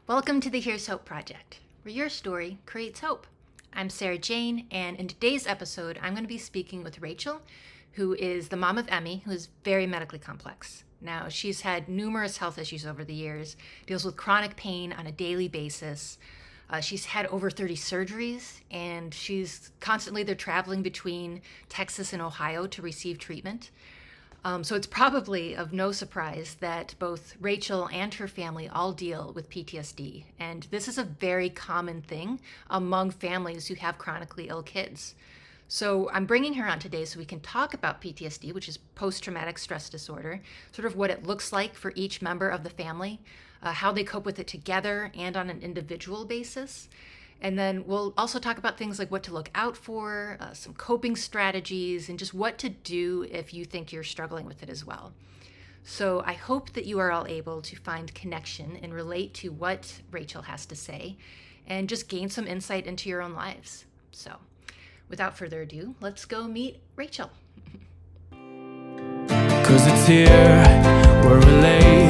Welcome to the Here's Hope Project, where your story creates hope. I'm Sarah Jane, and in today's episode, I'm going to be speaking with Rachel, who is the mom of Emmy, who is very medically complex. Now, she's had numerous health issues over the years, deals with chronic pain on a daily basis. She's had over 30 surgeries, and she's constantly they're traveling between Texas and Ohio to receive treatment. So it's probably of no surprise that both Rachel and her family all deal with PTSD. And this is a very common thing among families who have chronically ill kids. So I'm bringing her on today so we can talk about PTSD, which is post-traumatic stress disorder, sort of what it looks like for each member of the family, how they cope with it together and on an individual basis. And then we'll also talk about things like what to look out for, some coping strategies, and just what to do if you think you're struggling with it as well. So I hope that you are all able to find connection and relate to what Rachel has to say and just gain some insight into your own lives. So without further ado, let's go meet Rachel. 'Cause it's here where we lay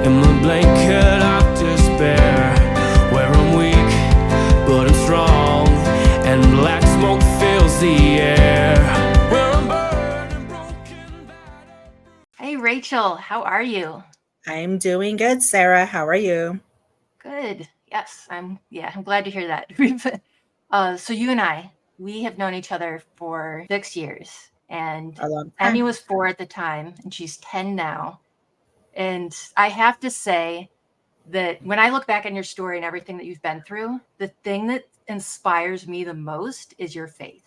in my blanket of despair, where I'm weak but I'm strong, and black smoke fills the air, where I'm burned and broken, battered. Hey, Rachel, how are you? I'm doing good, Sarah. How are you? Good. Yes, I'm glad to hear that. So you and we have known each other for 6 years, and A long time. Emmy was 4 at the time, and she's 10 now. And I have to say that when I look back on your story and everything that you've been through, the thing that inspires me the most is your faith,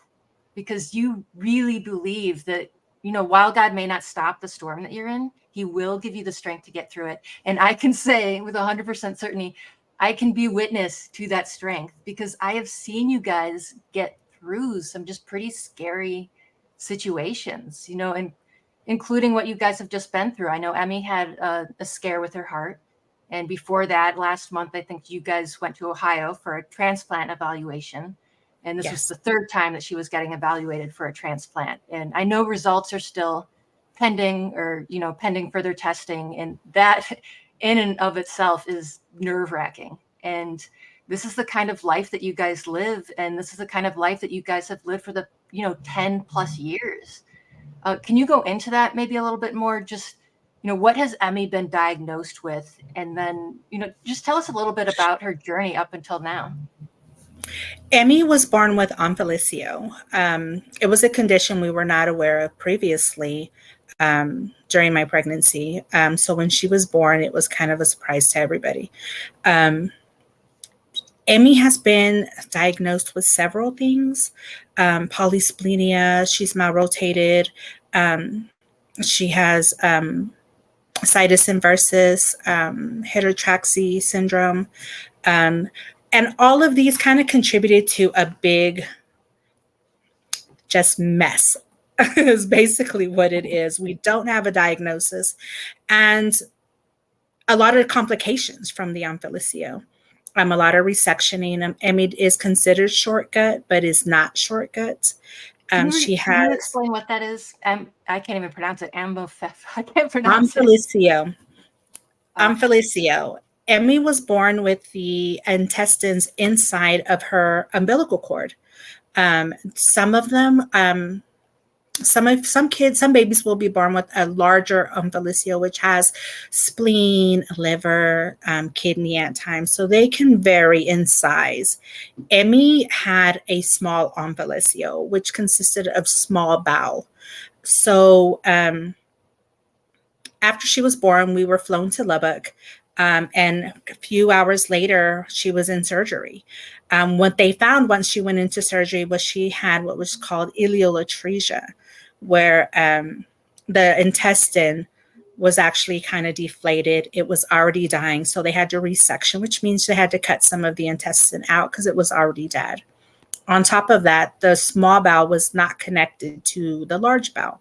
because you really believe that, while God may not stop the storm that you're in, he will give you the strength to get through it. And I can say with 100% certainty, I can be witness to that strength because I have seen you guys get through some just pretty scary situations, and including what you guys have just been through. I know Emmy had a scare with her heart. And before that, last month, I think you guys went to Ohio for a transplant evaluation. And this was Yes. the third time that she was getting evaluated for a transplant. And I know results are still pending or, pending further testing. And that in and of itself is nerve-wracking. And this is the kind of life that you guys live. And this is the kind of life that you guys have lived for the, 10 plus years. Can you go into that maybe a little bit more? Just, what has Emmy been diagnosed with? And then, just tell us a little bit about her journey up until now. Emmy was born with omphalicio. It was a condition we were not aware of previously during my pregnancy. So when she was born, it was kind of a surprise to everybody. Emmy has been diagnosed with several things. Polysplenia, she's malrotated. She has situs inversus, heterotraxy syndrome. And all of these kind of contributed to a big just mess is basically what it is. We don't have a diagnosis and a lot of complications from the omphalicio. A lot of resectioning. Emmy is considered short gut, but is not short gut. Can you explain what that is? I can't even pronounce it. I can't pronounce omphalicio. Omphalicio. Emmy was born with the intestines inside of her umbilical cord. Some of them, some babies will be born with a larger umbilical, which has spleen, liver, kidney at times. So they can vary in size. Emmy had a small umbilical, which consisted of small bowel. So after she was born, we were flown to Lubbock. And a few hours later, she was in surgery. What they found once she went into surgery was she had what was called ileolatresia, where the intestine was actually kind of deflated. It was already dying. So they had to resection, which means they had to cut some of the intestine out because it was already dead. On top of that, the small bowel was not connected to the large bowel.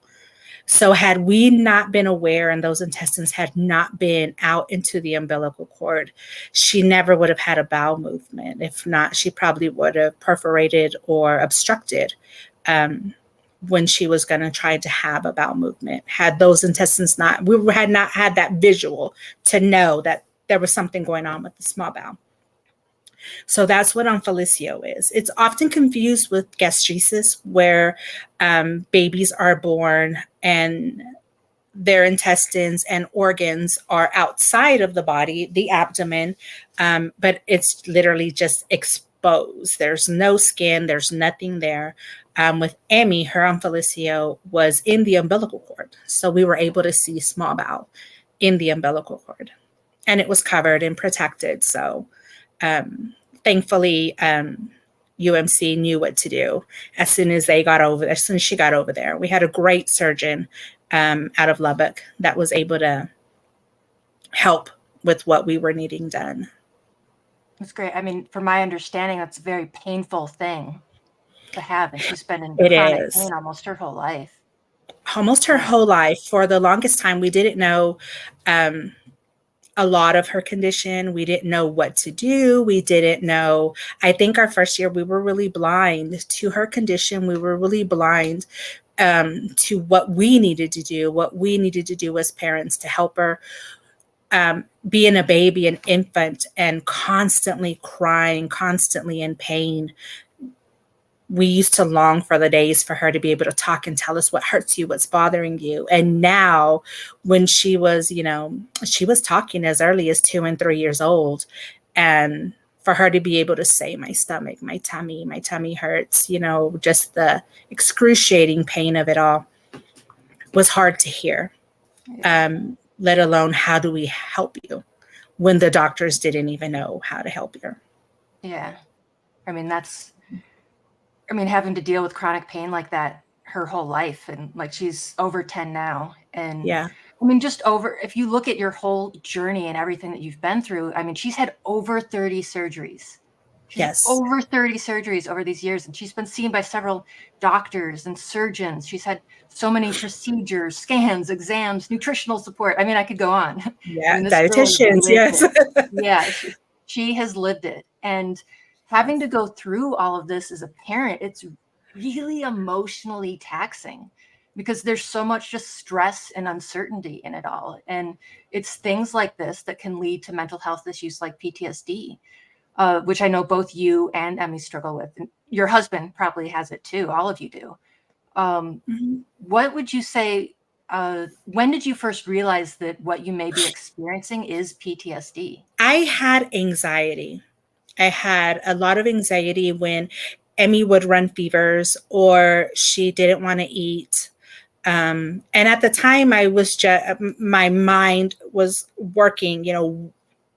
So had we not been aware and those intestines had not been out into the umbilical cord, she never would have had a bowel movement. If not, she probably would have perforated or obstructed when she was going to try to have a bowel movement. Had those intestines not, we had not had that visual to know that there was something going on with the small bowel. So that's what omphalicio is. It's often confused with gastritis, where babies are born and their intestines and organs are outside of the body, the abdomen, but it's literally just exposed. There's no skin, there's nothing there. With Emmy, her omphalicio was in the umbilical cord. So we were able to see small bowel in the umbilical cord, and it was covered and protected. So thankfully, UMC knew what to do as soon as she got over there. We had a great surgeon out of Lubbock that was able to help with what we were needing done. That's great. I mean, from my understanding, that's a very painful thing to have, and she's been in chronic pain almost her whole life. Almost her whole life. For the longest time, we didn't know a lot of her condition. We didn't know what to do. We didn't know. I think our first year, we were really blind to her condition. We were really blind to what we needed to do as parents to help her. Being a baby, an infant, and constantly crying, constantly in pain. We used to long for the days for her to be able to talk and tell us what hurts you, what's bothering you. And now when she was, she was talking as early as 2 and 3 years old. And for her to be able to say, my stomach, my tummy hurts, just the excruciating pain of it all was hard to hear. Let alone, how do we help you when the doctors didn't even know how to help you? Yeah. Having to deal with chronic pain like that her whole life, and like she's over 10 now. And yeah, if you look at your whole journey and everything that you've been through, she's had over 30 surgeries. Yes. Over 30 surgeries over these years. And she's been seen by several doctors and surgeons. She's had so many procedures, scans, exams, nutritional support. I could go on. Yeah, dietitians, yes. Yeah, she has lived it. And having to go through all of this as a parent, it's really emotionally taxing because there's so much just stress and uncertainty in it all. And it's things like this that can lead to mental health issues like PTSD. Which I know both you and Emmy struggle with. And your husband probably has it too. All of you do. What would you say, when did you first realize that what you may be experiencing is PTSD? I had anxiety. I had a lot of anxiety when Emmy would run fevers or she didn't want to eat. And at the time my mind was working,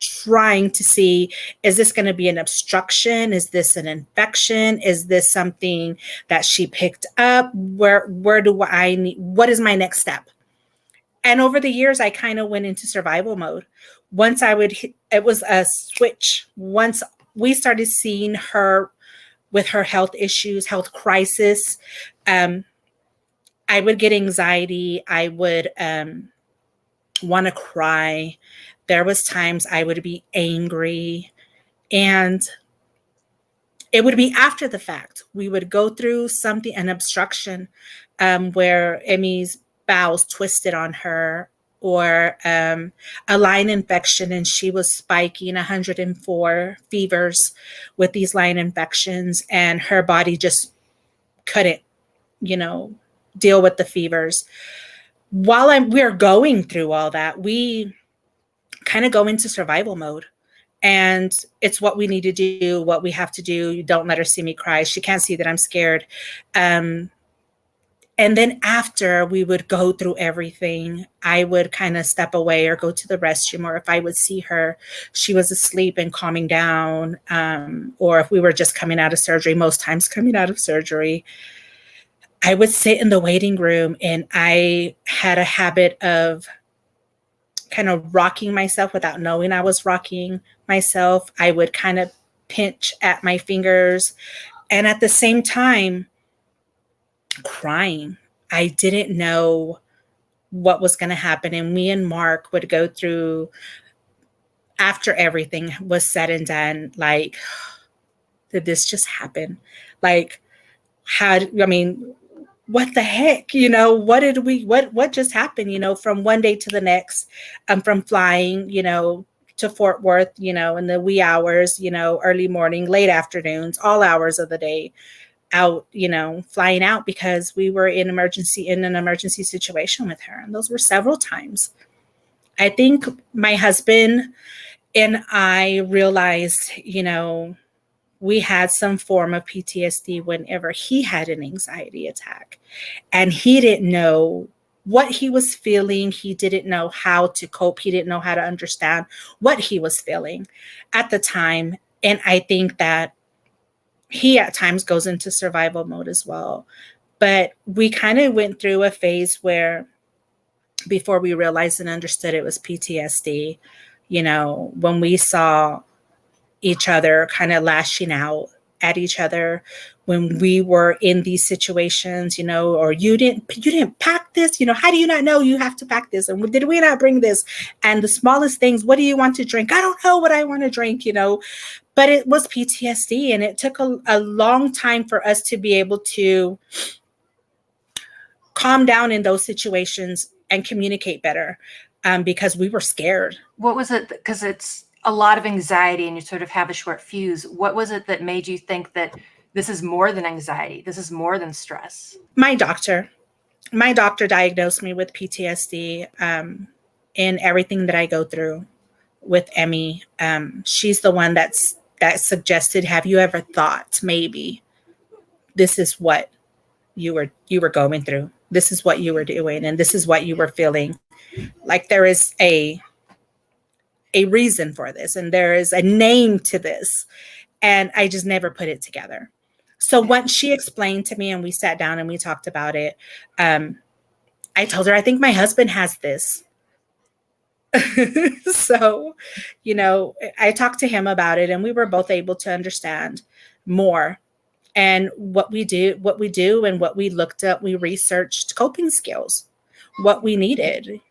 trying to see, is this going to be an obstruction? Is this an infection? Is this something that she picked up? Where do I need, what is my next step? And over the years, I kind of went into survival mode. It was a switch. Once we started seeing her with her health issues, health crisis, I would get anxiety. I would want to cry. There was times I would be angry, and it would be after the fact. We would go through an obstruction where Emmy's bowels twisted on her, or a line infection, and she was spiking 104 fevers with these line infections, and her body just couldn't, deal with the fevers. While we're going through all that, we kind of go into survival mode, and it's what we need to do, what we have to do. You don't let her see me cry. She can't see that I'm scared. And then after we would go through everything, I would kind of step away or go to the restroom, or if I would see her, she was asleep and calming down, or if we were just coming out of surgery, most times coming out of surgery, I would sit in the waiting room, and I had a habit of kind of rocking myself without knowing I was rocking myself. I would kind of pinch at my fingers, and at the same time crying. I didn't know what was going to happen. And me and Mark would go through, after everything was said and done, like, did this just happen? Like, what the heck, what just happened, from one day to the next, from flying, to Fort Worth, in the wee hours, early morning, late afternoons, all hours of the day, out, flying out because we were in an emergency situation with her. And those were several times. I think my husband and I realized, we had some form of PTSD whenever he had an anxiety attack, and he didn't know what he was feeling. He didn't know how to cope. He didn't know how to understand what he was feeling at the time. And I think that he at times goes into survival mode as well. But we kind of went through a phase where before we realized and understood it was PTSD, when we saw each other kind of lashing out at each other when we were in these situations, or you didn't pack this, how do you not know you have to pack this? And did we not bring this? And the smallest things, what do you want to drink? I don't know what I want to drink, but it was PTSD. And it took a long time for us to be able to calm down in those situations and communicate better, because we were scared. What was it? Because it's a lot of anxiety and you sort of have a short fuse. What was it that made you think that this is more than anxiety? This is more than stress? My doctor diagnosed me with PTSD, and everything that I go through with Emmy. She's the one that suggested, have you ever thought maybe this is what you were going through? This is what you were doing, and this is what you were feeling. Like there is a reason for this, and there is a name to this. And I just never put it together. So once she explained to me and we sat down and we talked about it, I told her, I think my husband has this. So, I talked to him about it and we were both able to understand more. And what we do and what we looked up, we researched coping skills, what we needed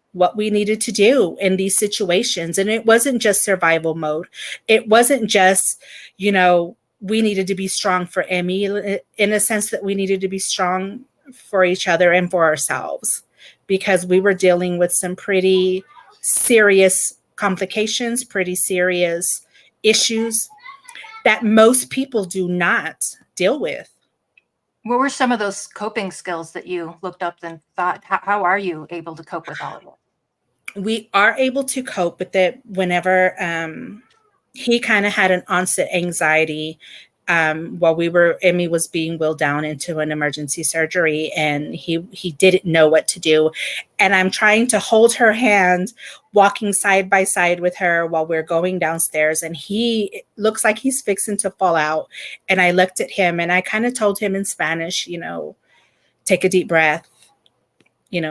to do in these situations. And it wasn't just survival mode. It wasn't just, we needed to be strong for Emmy, in a sense that we needed to be strong for each other and for ourselves, because we were dealing with some pretty serious complications, pretty serious issues that most people do not deal with. What were some of those coping skills that you looked up and thought, how are you able to cope with all of it? We are able to cope with it whenever he kind of had an onset anxiety while Emmy was being wheeled down into an emergency surgery, and he didn't know what to do. And I'm trying to hold her hand, walking side by side with her while we're going downstairs. And he looks like he's fixing to fall out. And I looked at him and I kind of told him in Spanish, take a deep breath,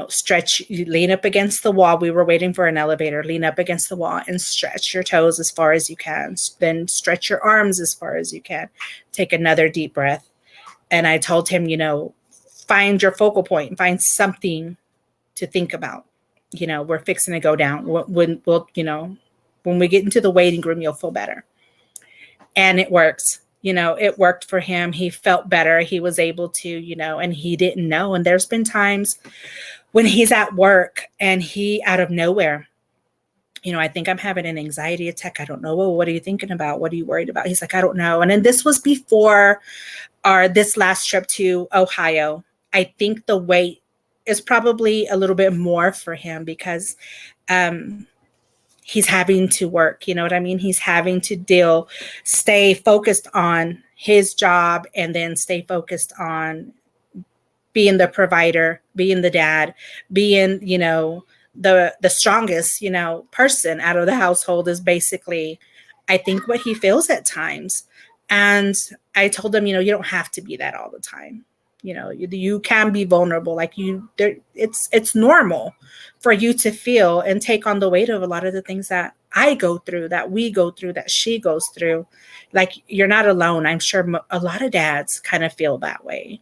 stretch, lean up against the wall. We were waiting for an elevator. Lean up against the wall and stretch your toes as far as you can. Then stretch your arms as far as you can. Take another deep breath. And I told him, find your focal point and find something to think about. We're fixing to go down. When we get into the waiting room, you'll feel better. And it works. It worked for him. He felt better. He was able to, and he didn't know. And there's been times when he's at work and he out of nowhere, I think I'm having an anxiety attack. I don't know. Well, what are you thinking about? What are you worried about? He's like, I don't know. And then this was before this last trip to Ohio. I think the weight is probably a little bit more for him because he's having to work, you know what I mean? He's having to stay focused on his job and then stay focused on being the provider, being the dad, being, the strongest, person out of the household is basically, I think, what he feels at times. And I told him, you don't have to be that all the time. You can be vulnerable. It's normal for you to feel and take on the weight of a lot of the things that I go through, that we go through, that she goes through. You're not alone. I'm sure a lot of dads kind of feel that way.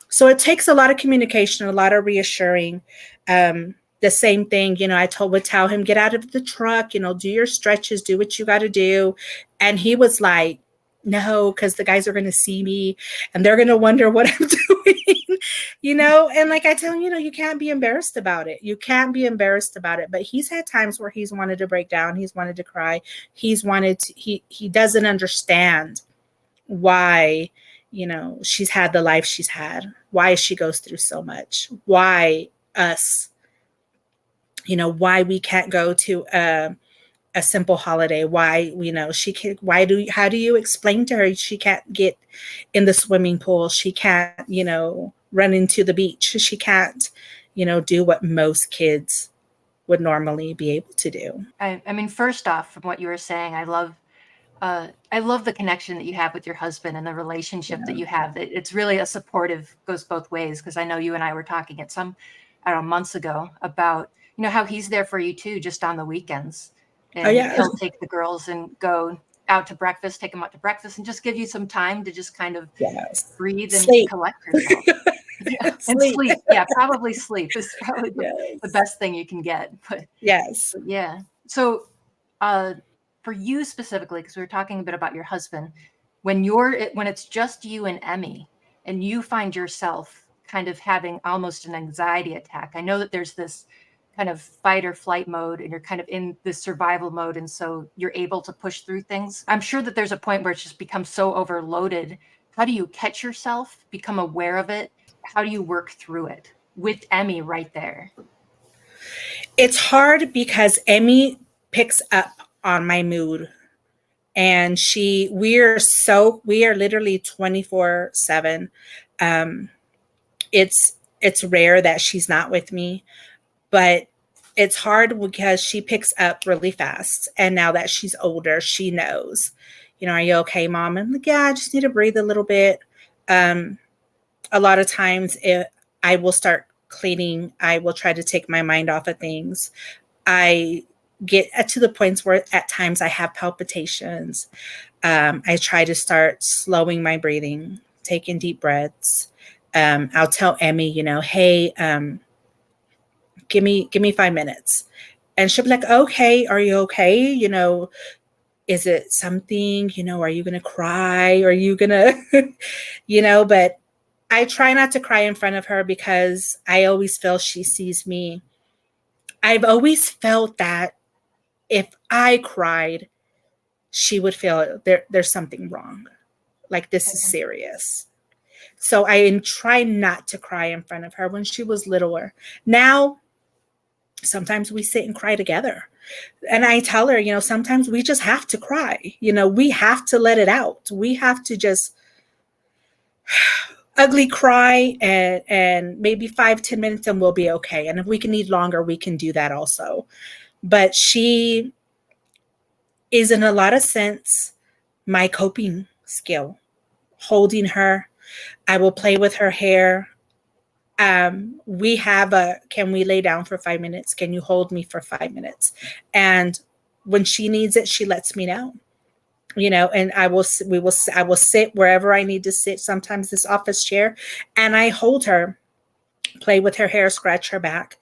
So it takes a lot of communication, a lot of reassuring. The same thing, I would tell him, get out of the truck, do your stretches, do what you got to do. And he was like, No, because the guys are going to see me and they're going to wonder what I'm doing, and like I tell him, you can't be embarrassed about it. You can't be embarrassed about it. But he's had times where he's wanted to break down. He's wanted to cry. He doesn't understand why, she's had the life she's had, why she goes through so much, why us, why we can't go to a simple holiday, why she can how do you explain to her she can't get in the swimming pool, she can't run into the beach, she can't do what most kids would normally be able to do. I mean, first off, from what you were saying, I love the connection that you have with your husband and the relationship that you have. It's really a supportive, goes both ways. Because I know you and I were talking at I don't know, months ago about, how he's there for you too, just on the weekends. And Oh yeah. he'll take the girls and go out to breakfast, take them out to breakfast, and just give you some time to just kind of Yes. breathe and Sleep. collect yourself. Yeah. And sleep. Yeah, probably sleep is probably the best thing you can get. But yes. Yeah. So for you specifically, because we were talking a bit about your husband, when it's just you and Emmy and you find yourself kind of having almost an anxiety attack, I know that there's this kind of fight or flight mode and you're kind of in this survival mode. And so you're able to push through things. I'm sure that there's a point where it's just becomes so overloaded. How do you catch yourself, become aware of it? How do you work through it with Emmy right there? It's hard because Emmy picks up on my mood, and we are literally 24/7. It's rare that she's not with me, but it's hard because she picks up really fast. And now that she's older, she knows, are you okay, Mom? I'm like, yeah, I just need to breathe a little bit. A lot of times I will start cleaning. I will try to take my mind off of things. I get to the points where at times I have palpitations. I try to start slowing my breathing, taking deep breaths. I'll tell Emmy, hey, give me 5 minutes. And she'll be like, okay, are you okay? Is it something, are you going to cry? Are you going to, but I try not to cry in front of her because I always feel she sees me. I've always felt that if I cried, she would feel there's something wrong. Like, this is serious. So I try not to cry in front of her when she was littler. Now, sometimes we sit and cry together. And I tell her, sometimes we just have to cry. We have to let it out. We have to just ugly cry and maybe 5-10 minutes and we'll be okay. And if we can need longer, we can do that also. But she is, in a lot of sense, my coping skill. Holding her. I will play with her hair. We have can we lay down for 5 minutes? Can you hold me for 5 minutes? And when she needs it, she lets me know. And I will sit wherever I need to sit, sometimes this office chair, and I hold her, play with her hair, scratch her back.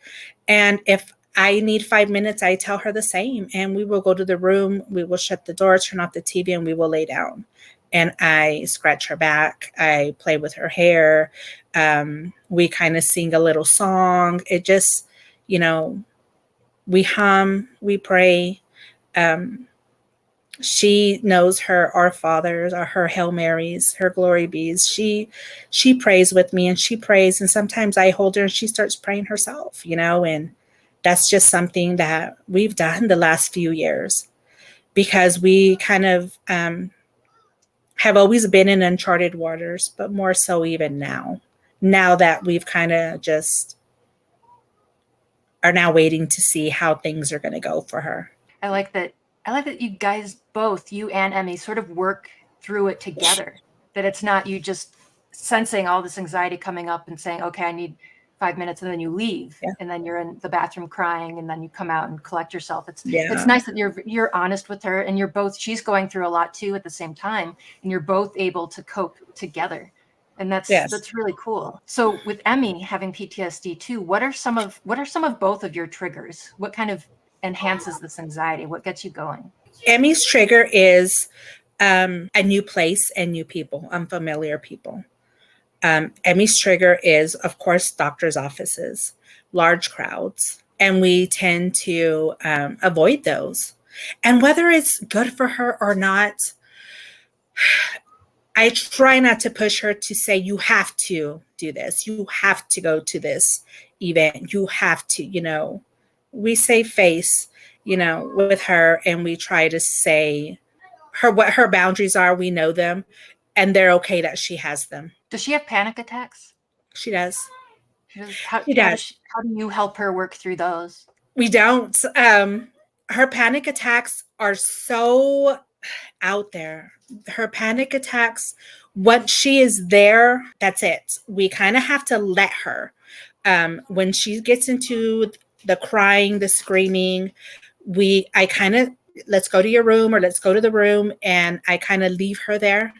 And if I need 5 minutes, I tell her the same. And we will go to the room, we will shut the door, turn off the TV, and we will lay down. And I scratch her back, I play with her hair. We kind of sing a little song. It just, we hum, we pray. She knows her Our Fathers, or her Hail Marys, her Glory Bees. She prays with me, and she prays. And sometimes I hold her and she starts praying herself, and that's just something that we've done the last few years because we kind of have always been in uncharted waters, but more so even now that we've kind of just are now waiting to see how things are going to go for her. I like that you guys both, you and Emmy, sort of work through it together, that it's not you just sensing all this anxiety coming up and saying, okay, I need 5 minutes, and then you leave, and then you're in the bathroom crying, and then you come out and collect yourself. It's nice that you're honest with her, and she's going through a lot too at the same time, and you're both able to cope together. And that's really cool. So with Emmy having PTSD too, what are some of both of your triggers? What kind of enhances this anxiety? What gets you going? Emmy's trigger is A new place and new people, unfamiliar people. Emmy's trigger is, of course, doctor's offices, large crowds, and we tend to avoid those. And whether it's good for her or not, I try not to push her to say, you have to do this. You have to go to this event. You have to, we save face, with her, and we try to say what her boundaries are. We know them, and they're okay that she has them. Does she have panic attacks? She does. How do you help her work through those? We don't. Her panic attacks are so out there. Her panic attacks, once she is there, that's it. We kind of have to let her. When she gets into the crying, the screaming, I kind of, let's go to your room, or let's go to the room, and I kind of leave her there.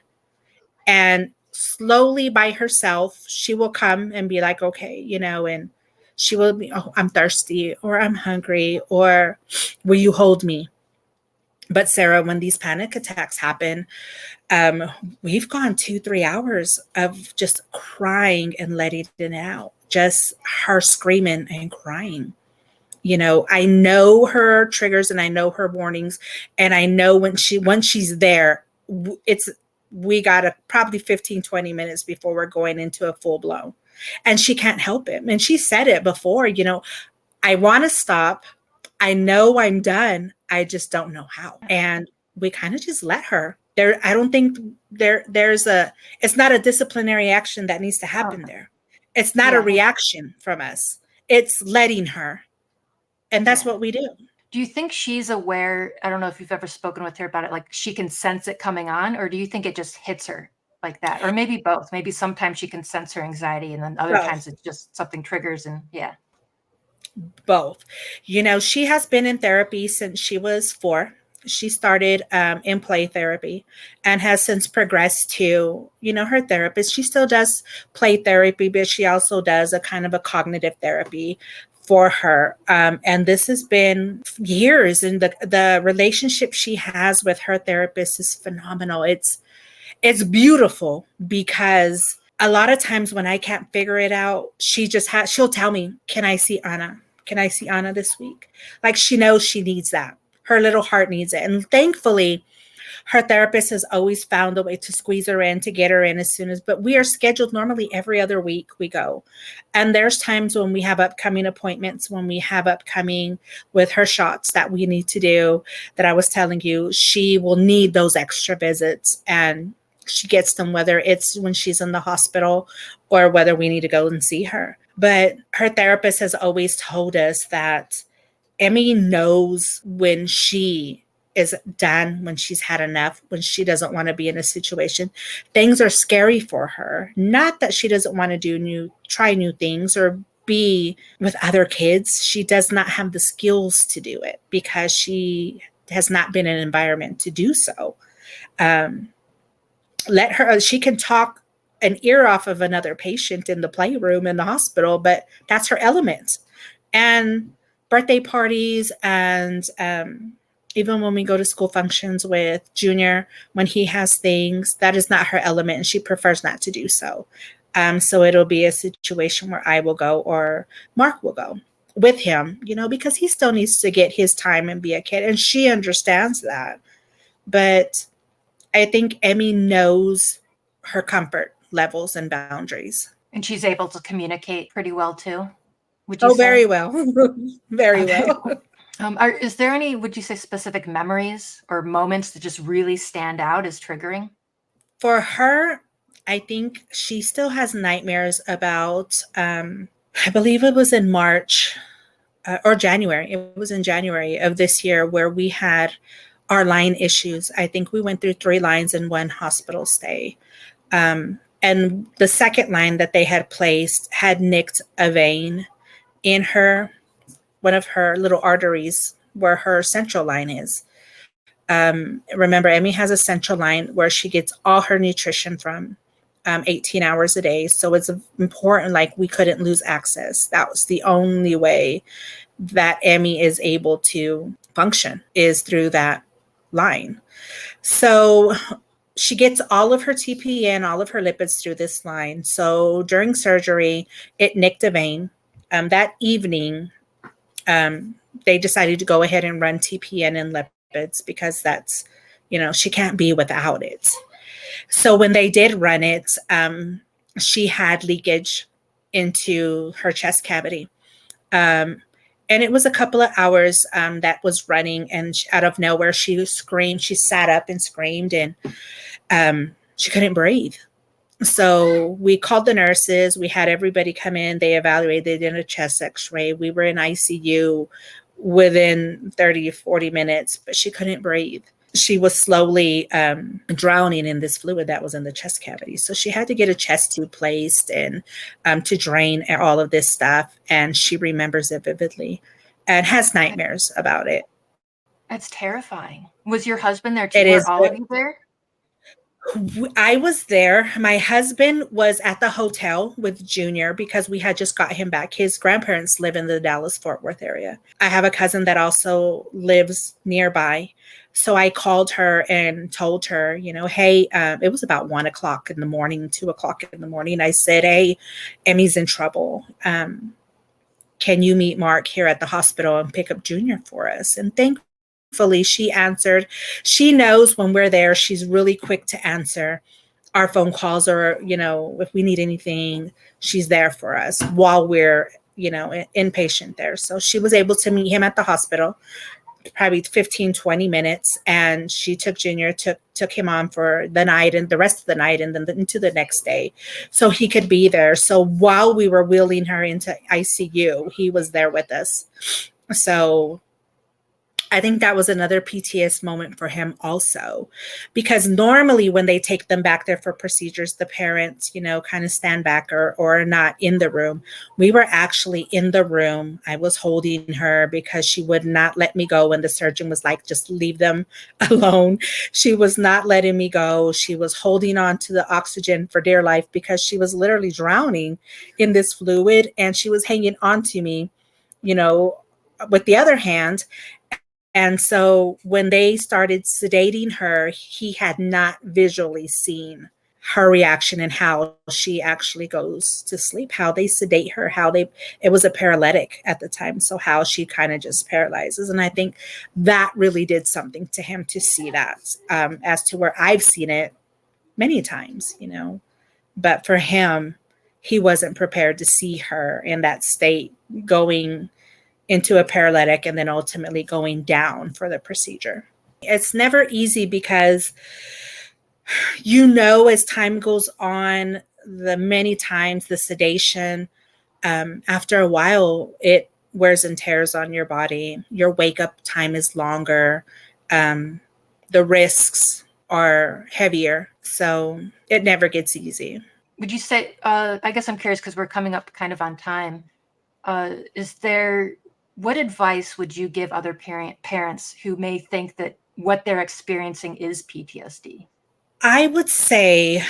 And slowly by herself, she will come and be like, okay, and she will be, oh, I'm thirsty, or I'm hungry, or will you hold me? But Sarah, when these panic attacks happen, we've gone 2-3 hours of just crying and letting it out, just her screaming and crying. I know her triggers and I know her warnings, and I know once she's there, we got probably 15-20 minutes before we're going into a full blown, and she can't help it. And she said it before, I want to stop. I know I'm done. I just don't know how. And we kind of just let her there. I don't think it's not a disciplinary action that needs to happen there. It's not a reaction from us. It's letting her. And that's what we do. Do you think she's aware? I don't know if you've ever spoken with her about it. Like, she can sense it coming on, or do you think it just hits her like that? Or maybe both. Maybe sometimes she can sense her anxiety, and then other times it's just something triggers. And both. She has been in therapy since she was 4. She started in play therapy and has since progressed to, her therapist. She still does play therapy, but she also does a kind of a cognitive therapy for her. And this has been years, and the relationship she has with her therapist is phenomenal. It's beautiful, because a lot of times when I can't figure it out, she'll tell me, can I see Anna? Can I see Anna this week? Like, she knows she needs that. Her little heart needs it. And thankfully, her therapist has always found a way to squeeze her in, to get her in but we are scheduled normally every other week we go. And there's times when we have upcoming appointments, when we have upcoming with her shots that we need to do, that I was telling you, she will need those extra visits, and she gets them, whether it's when she's in the hospital or whether we need to go and see her. But her therapist has always told us that Emmy knows when she is done, when she's had enough, when she doesn't want to be in a situation. Things are scary for her. Not that she doesn't want to try new things or be with other kids. She does not have the skills to do it because she has not been in an environment to do so. She can talk an ear off of another patient in the playroom in the hospital, but that's her element. And birthday parties, and even when we go to school functions with Junior, when he has things, that is not her element, and she prefers not to do so. So it'll be a situation where I will go, or Mark will go with him, because he still needs to get his time and be a kid, and she understands that. But I think Emmy knows her comfort levels and boundaries. And she's able to communicate pretty well too, would you say? Very well. Very well. Is there any, would you say, specific memories or moments that just really stand out as triggering? For her, I think she still has nightmares about, I believe it was in March or January. It was in January of this year where we had our line issues. I think we went through 3 lines in one hospital stay. And the second line that they had placed had nicked a vein in one of her little arteries where her central line is. Remember, Emmy has a central line where she gets all her nutrition from 18 hours a day. So it's important, like, we couldn't lose access. That was the only way that Emmy is able to function, is through that line. So she gets all of her TPN, all of her lipids through this line. So during surgery, it nicked a vein. That evening, they decided to go ahead and run TPN and lipids because that's, she can't be without it. So when they did run it, she had leakage into her chest cavity. And it was a couple of hours that was running, and out of nowhere, she screamed. She sat up and screamed, and she couldn't breathe. So we called the nurses. We had everybody come in. They evaluated. They did a chest x-ray. We were in ICU within 30 or 40 minutes, but she couldn't breathe. She was slowly drowning in this fluid that was in the chest cavity. So she had to get a chest tube placed and to drain all of this stuff. And she remembers it vividly and has nightmares about it. That's terrifying. Was your husband there too? It Were is. all of you there? I was there. My husband was at the hotel with Junior because we had just got him back. His grandparents live in the Dallas-Fort Worth area. I have a cousin that also lives nearby. So I called her and told her, hey, it was about 1 o'clock in the morning, 2 o'clock in the morning. I said, hey, Emmy's in trouble. Can you meet Mark here at the hospital and pick up Junior for us? And thankfully, she answered. She knows when we're there, she's really quick to answer our phone calls, or, if we need anything, she's there for us while we're, inpatient there. So she was able to meet him at the hospital, probably 15, 20 minutes. And she took Junior, took him on for the night and the rest of the night and then into the next day so he could be there. So while we were wheeling her into ICU, he was there with us. So I think that was another PTSD moment for him also, because normally when they take them back there for procedures, the parents, kind of stand back or are not in the room. We were actually in the room. I was holding her because she would not let me go when the surgeon was like, just leave them alone. She was not letting me go. She was holding on to the oxygen for dear life because she was literally drowning in this fluid, and she was hanging on to me, with the other hand. And so when they started sedating her, he had not visually seen her reaction and how she actually goes to sleep, how they sedate her, it was a paralytic at the time. So how she kind of just paralyzes. And I think that really did something to him to see that, as to where I've seen it many times, but for him, he wasn't prepared to see her in that state going into a paralytic and then ultimately going down for the procedure. It's never easy because, as time goes on, the many times the sedation, after a while, it wears and tears on your body. Your wake up time is longer. The risks are heavier. So it never gets easy. Would you say, I guess I'm curious because we're coming up kind of on time. What advice would you give other parents who may think that what they're experiencing is PTSD? I would say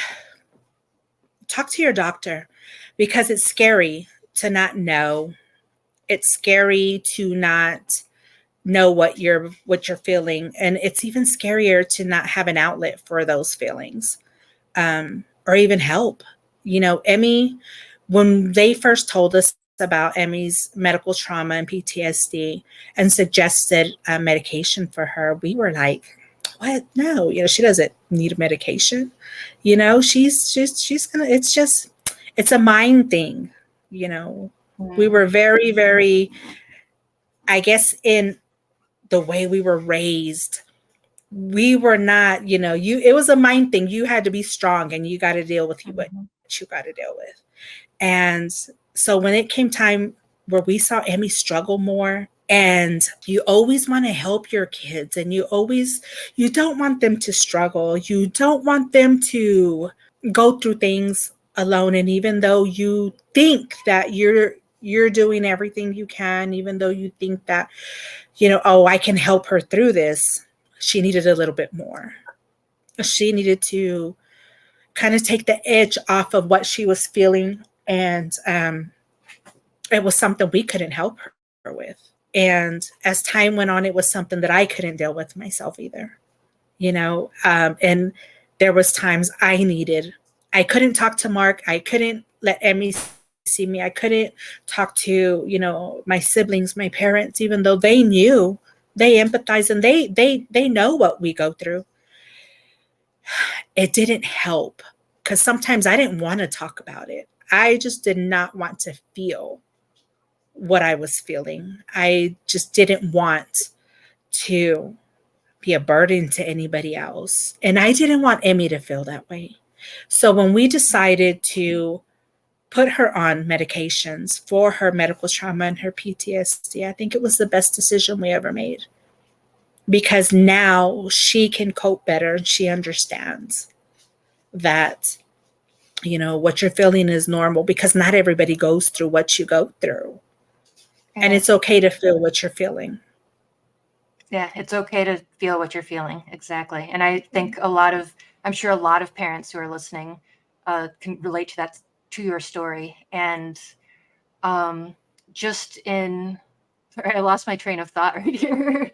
talk to your doctor, because it's scary to not know. It's scary to not know what you're feeling. And it's even scarier to not have an outlet for those feelings, or even help. Emmy, when they first told us about Emmy's medical trauma and PTSD and suggested a medication for her, we were like, what? No, she doesn't need a medication. She's gonna, it's a mind thing. We were very, very, I guess, in the way we were raised, we were not, it was a mind thing. You had to be strong and you got to deal with what you got to deal with. And so when it came time where we saw Emmy struggle more, and you always want to help your kids, and you don't want them to struggle. You don't want them to go through things alone. And even though you think that you're doing everything you can, even though you think that, I can help her through this, she needed a little bit more. She needed to kind of take the edge off of what she was feeling. And it was something we couldn't help her with. And as time went on, it was something that I couldn't deal with myself either. And there was times I couldn't talk to Mark. I couldn't let Emmy see me. I couldn't talk to, my siblings, my parents, even though they knew, they empathize, and they know what we go through. It didn't help because sometimes I didn't want to talk about it. I just did not want to feel what I was feeling. I just didn't want to be a burden to anybody else. And I didn't want Emmy to feel that way. So when we decided to put her on medications for her medical trauma and her PTSD, I think it was the best decision we ever made, because now she can cope better and she understands that, what you're feeling is normal, because not everybody goes through what you go through. Yeah. And it's okay to feel what you're feeling. Yeah, it's okay to feel what you're feeling. Exactly. And I think I'm sure a lot of parents who are listening can relate to that, to your story. And I lost my train of thought right here.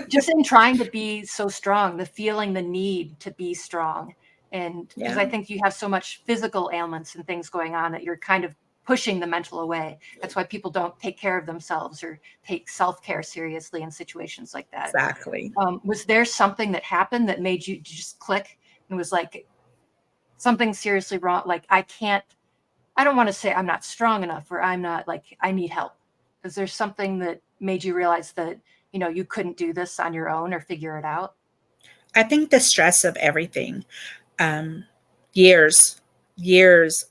Just in trying to be so strong, the need to be strong. And because I think you have so much physical ailments and things going on that you're kind of pushing the mental away. That's why people don't take care of themselves or take self-care seriously in situations like that. Exactly. Was there something that happened that made you just click and was like, something seriously wrong? Like, I don't want to say I'm not strong enough, or I'm not, like, I need help. Is there something that made you realize that, you couldn't do this on your own or figure it out? I think the stress of everything, years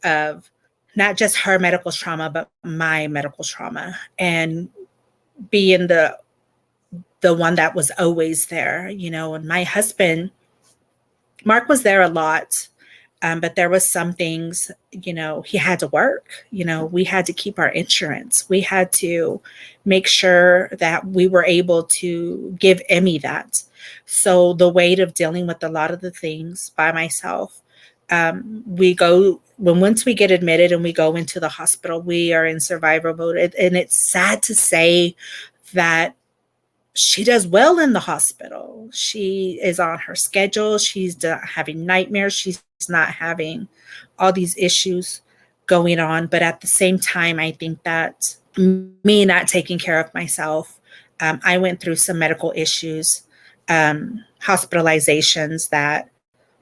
of not just her medical trauma, but my medical trauma, and being the one that was always there, and my husband, Mark, was there a lot. But there was some things, he had to work, we had to keep our insurance. We had to make sure that we were able to give Emmy that. So the weight of dealing with a lot of the things by myself, once we get admitted and we go into the hospital, we are in survival mode. And it's sad to say that she does well in the hospital. She is on her schedule. She's not having nightmares. She's not having all these issues going on. But at the same time, I think that me not taking care of myself, I went through some medical issues, hospitalizations that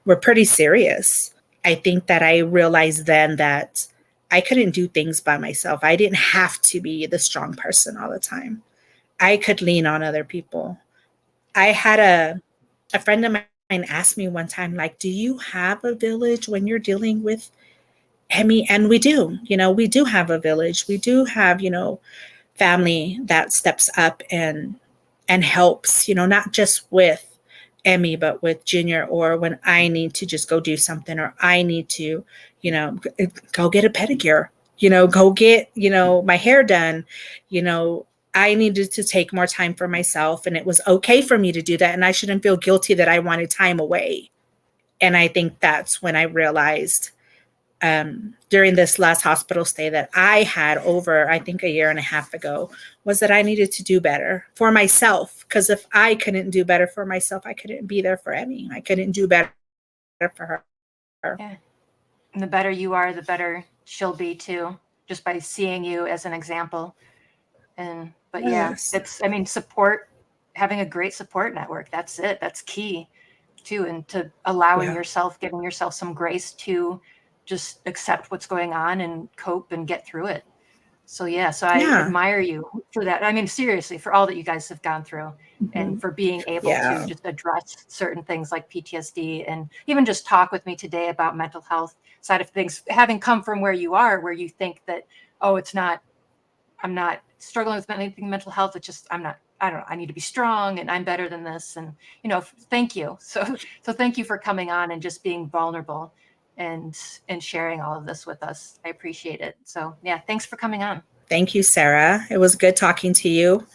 were pretty serious. I think that I realized then that I couldn't do things by myself. I didn't have to be the strong person all the time. I could lean on other people. I had a friend of mine ask me one time, like, do you have a village when you're dealing with Emmy? And we do, we do have a village. We do have, family that steps up and helps, not just with Emmy, but with Junior, or when I need to just go do something, or I need to, go get a pedicure, go get, my hair done, I needed to take more time for myself, and it was okay for me to do that. And I shouldn't feel guilty that I wanted time away. And I think that's when I realized during this last hospital stay that I had over, I think, a year and a half ago, was that I needed to do better for myself. Because if I couldn't do better for myself, I couldn't be there for Emmy. I couldn't do better for her. Yeah. And the better you are, the better she'll be too, just by seeing you as an example. But yes. Support, having a great support network, that's it. That's key too. And to allowing yourself, giving yourself some grace to just accept what's going on and cope and get through it. So I admire you for that. I mean, seriously, for all that you guys have gone through, and for being able to just address certain things like PTSD, and even just talk with me today about mental health side of things, having come from where you are, where you think that, I'm not struggling with anything mental health. It's just, I need to be strong and I'm better than this. And, thank you. So thank you for coming on and just being vulnerable and sharing all of this with us. I appreciate it. So thanks for coming on. Thank you, Sarah. It was good talking to you.